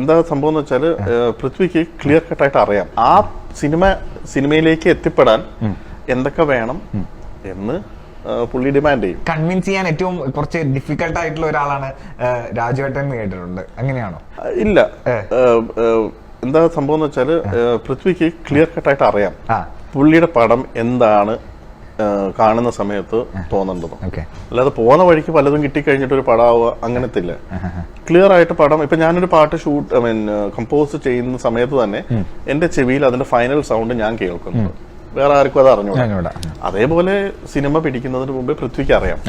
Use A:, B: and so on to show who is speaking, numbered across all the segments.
A: എന്താ സംഭവം എന്ന് വെച്ചാൽ പൃഥ്വിക്ക് ക്ലിയർ കട്ടായിട്ട് അറിയാം ആ സിനിമയിലേക്ക് എത്തിപ്പെടാൻ എന്തൊക്കെ വേണം എന്ന് പുള്ളി ഡിമാൻഡ് ചെയ്യും.
B: കൺവിൻസ് ചെയ്യാൻ ഏറ്റവും കുറച്ച് ഡിഫിക്കൽട്ട് ആയിട്ടുള്ള ഒരാളാണ് രാജുവേട്ടൻ എന്ന് കേട്ടിട്ടുണ്ട്. അങ്ങനെയാണോ?
A: ഇല്ല, എന്താ സംഭവം എന്ന് വെച്ചാൽ പൃഥ്വിക്ക് ക്ലിയർ കട്ടായിട്ട് അറിയാം പുള്ളിയുടെ പടം എന്താണ് കാണുന്ന സമയത്ത് തോന്നേണ്ടത്. അല്ലാതെ പോകുന്ന വഴിക്ക് പലതും കിട്ടിക്കഴിഞ്ഞിട്ട് ഒരു പടമാവുക അങ്ങനത്തെ ഇല്ല. ക്ലിയർ ആയിട്ട് പടം ഇപ്പൊ ഞാനൊരു പാട്ട് കമ്പോസ് ചെയ്യുന്ന സമയത്ത് തന്നെ എന്റെ ചെവിയിൽ അതിന്റെ ഫൈനൽ സൗണ്ട് ഞാൻ കേൾക്കുന്നു, വേറെ ആർക്കും അത് അറിഞ്ഞൂടാ. അതേപോലെ സിനിമ പിടിക്കുന്നതിന് മുമ്പേ പൃഥ്വിക്ക് അറിയാം.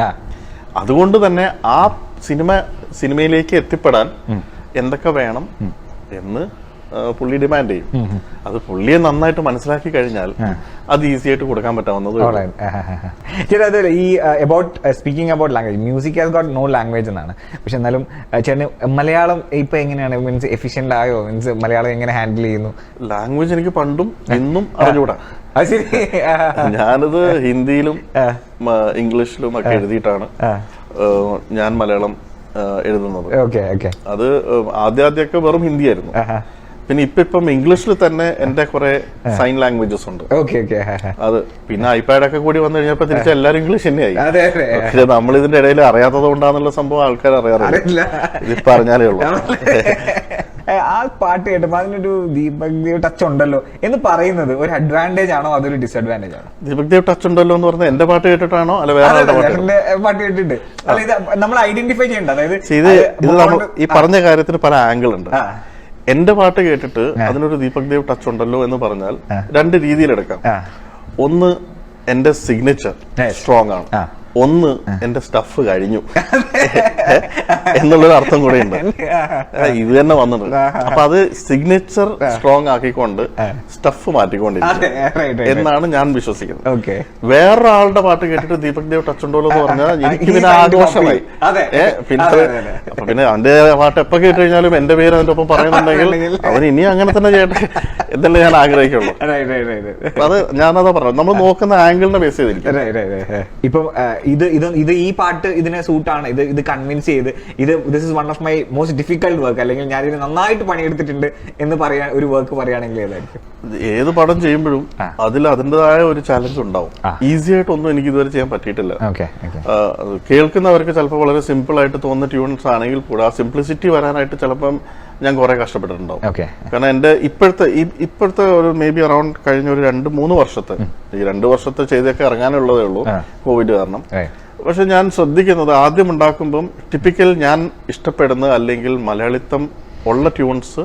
A: അതുകൊണ്ട് തന്നെ ആ സിനിമയിലേക്ക് എത്തിപ്പെടാൻ എന്തൊക്കെ വേണം എന്ന് പുള്ളി ഡിമാൻഡ് ചെയ്യും. അത് പുള്ളിയെ നന്നായിട്ട് മനസ്സിലാക്കി കഴിഞ്ഞാൽ അത് ഈസി ആയിട്ട് കൊടുക്കാൻ പറ്റാവുന്നത്.
B: ഈ about speaking about language, music has got no language എന്നാണ്. പക്ഷെ എന്നാലും ചേട്ടന് മലയാളം ഇപ്പൊ എങ്ങനെയാണ് മീൻസ് എഫിഷ്യന്റ് ആയോ? മീൻസ് മലയാളം എങ്ങനെ ഹാൻഡിൽ ചെയ്യുന്നു?
A: ലാംഗ്വേജ് എനിക്ക് പണ്ടും ഇന്നും അറിഞ്ഞൂടാ. ഞാനിത് ഹിന്ദിയിലും ഇംഗ്ലീഷിലും ഒക്കെ എഴുതിയിട്ടാണ് ഞാൻ മലയാളം എഴുതുന്നത്. അത് ആദ്യമൊക്കെ വെറും ഹിന്ദിയായിരുന്നു. പിന്നെ ഇപ്പം ഇംഗ്ലീഷിൽ തന്നെ എന്റെ കുറെ സൈൻ ലാംഗ്വേജസ് ഉണ്ട്. അത് പിന്നെ ഐപാഡൊക്കെ കൂടി വന്നു കഴിഞ്ഞപ്പോ തിരിച്ച് എല്ലാരും ഇംഗ്ലീഷ് തന്നെയായി. പക്ഷെ നമ്മൾ ഇതിന്റെ ഇടയിൽ അറിയാത്തത് കൊണ്ടാന്നുള്ള സംഭവം ആൾക്കാർ അറിയാറില്ല. ഇതിപ്പോ അറിഞ്ഞാലേ ഉള്ളൂ.
B: ആ പാട്ട് കേട്ടപ്പോ അതിനൊരു ദീപക് ദേവ് ടച്ച് ഉണ്ടല്ലോ എന്ന് പറയുന്നത് ഒരു അഡ്വാൻറ്റേജ് ആണോ അതൊരു ഡിസ്അഡ്വാൻറ്റേജ് ആണോ?
A: ദീപക് ദേവ് ടച്ച് ഉണ്ടല്ലോ എന്ന് പറഞ്ഞാൽ എന്റെ പാട്ട് കേട്ടിട്ടാണോ അല്ല വേറെ
B: പാട്ട് കേട്ടിട്ട്? അല്ല, ഇത് നമ്മൾ ഐഡന്റിഫൈ ചെയ്യണ്ട. അതായത്
A: ഇത് നമ്മൾ ഈ പറഞ്ഞ കാര്യത്തിന് പല ആംഗിൾ ഉണ്ട്. എന്റെ പാട്ട് കേട്ടിട്ട് അതിനൊരു ദീപക് ദേവ് ടച്ച് ഉണ്ടല്ലോ എന്ന് പറഞ്ഞാൽ രണ്ട് രീതിയിൽ എടുക്കാം. ഒന്ന് എന്റെ സിഗ്നേച്ചർ സ്ട്രോങ് ആണ്, ഒന്ന് എന്റെ സ്റ്റഫ് കഴിഞ്ഞു എന്നുള്ളൊരു അർത്ഥം കൂടെ ഉണ്ട്. ഇത് തന്നെ വന്നിട്ടുണ്ട്. അപ്പൊ അത് സിഗ്നേച്ചർ സ്ട്രോങ് ആക്കിക്കൊണ്ട് സ്റ്റഫ് മാറ്റിക്കൊണ്ടിരിക്കും എന്നാണ് ഞാൻ വിശ്വസിക്കുന്നത്. വേറൊരാളുടെ പാട്ട് കേട്ടിട്ട് ദീപക് ദേവ് ടച്ച് ഉണ്ടല്ലോ എന്ന് പറഞ്ഞാൽ എനിക്ക് പിന്നെ ആഘോഷമായി. പിന്നെ അവന്റെ പാട്ട് എപ്പോ കേട്ട് കഴിഞ്ഞാലും എന്റെ പേര് അതിന്റെ ഒപ്പം പറയുന്നുണ്ടെങ്കിൽ അവൻ ഇനി അങ്ങനെ തന്നെ ചെയ്യട്ടെ എന്നല്ലേ ഞാൻ ആഗ്രഹിക്കുള്ളൂ. അത് ഞാനതാ പറഞ്ഞു, നമ്മൾ നോക്കുന്ന ആംഗിളിനെ ബേസ് ചെയ്തിരിക്കും.
B: ഇപ്പം ഇത് ഈ പാട്ട് ഇതിനെ സൂട്ടാണ്, ഇത് കൺവിൻസ് ചെയ്ത് this is one of my most difficult work, അല്ലെങ്കിൽ ഞാൻ ഇതിന് നന്നായിട്ട് പണിയെടുത്തിട്ടുണ്ട് എന്ന് പറയാൻ ഒരു വർക്ക് പറയുകയാണെങ്കിൽ ഏതായിരിക്കും?
A: ഏത് പടം ചെയ്യുമ്പോഴും അതിൽ അതിൻ്റെതായ ഒരു ചാലഞ്ച് ഉണ്ടാവും. ഈസി ആയിട്ടൊന്നും എനിക്ക് ഇതുവരെ ചെയ്യാൻ പറ്റിയിട്ടില്ല. കേൾക്കുന്നവർക്ക് ചിലപ്പോൾ വളരെ സിമ്പിൾ ആയിട്ട് തോന്നുന്ന ട്യൂൺസ് ആണെങ്കിൽ കൂടെ ആ സിംപ്ലിസിറ്റി വരാനായിട്ട് ചിലപ്പം ഞാൻ കുറെ കഷ്ടപ്പെട്ടിട്ടുണ്ടാവും. കാരണം എന്റെ ഇപ്പോഴത്തെ ഒരു മേ ബി അറൌണ്ട് കഴിഞ്ഞ ഒരു 2-3 വർഷത്തെ ഈ 2 വർഷത്തെ ചെയ്തൊക്കെ ഇറങ്ങാനുള്ളതേ ഉള്ളൂ കോവിഡ് കാരണം. പക്ഷെ ഞാൻ ശ്രദ്ധിക്കുന്നത് ആദ്യം ഉണ്ടാക്കുമ്പം ടിപ്പിക്കൽ ഞാൻ ഇഷ്ടപ്പെടുന്ന അല്ലെങ്കിൽ മലയാളിത്തം ഉള്ള ട്യൂൺസ്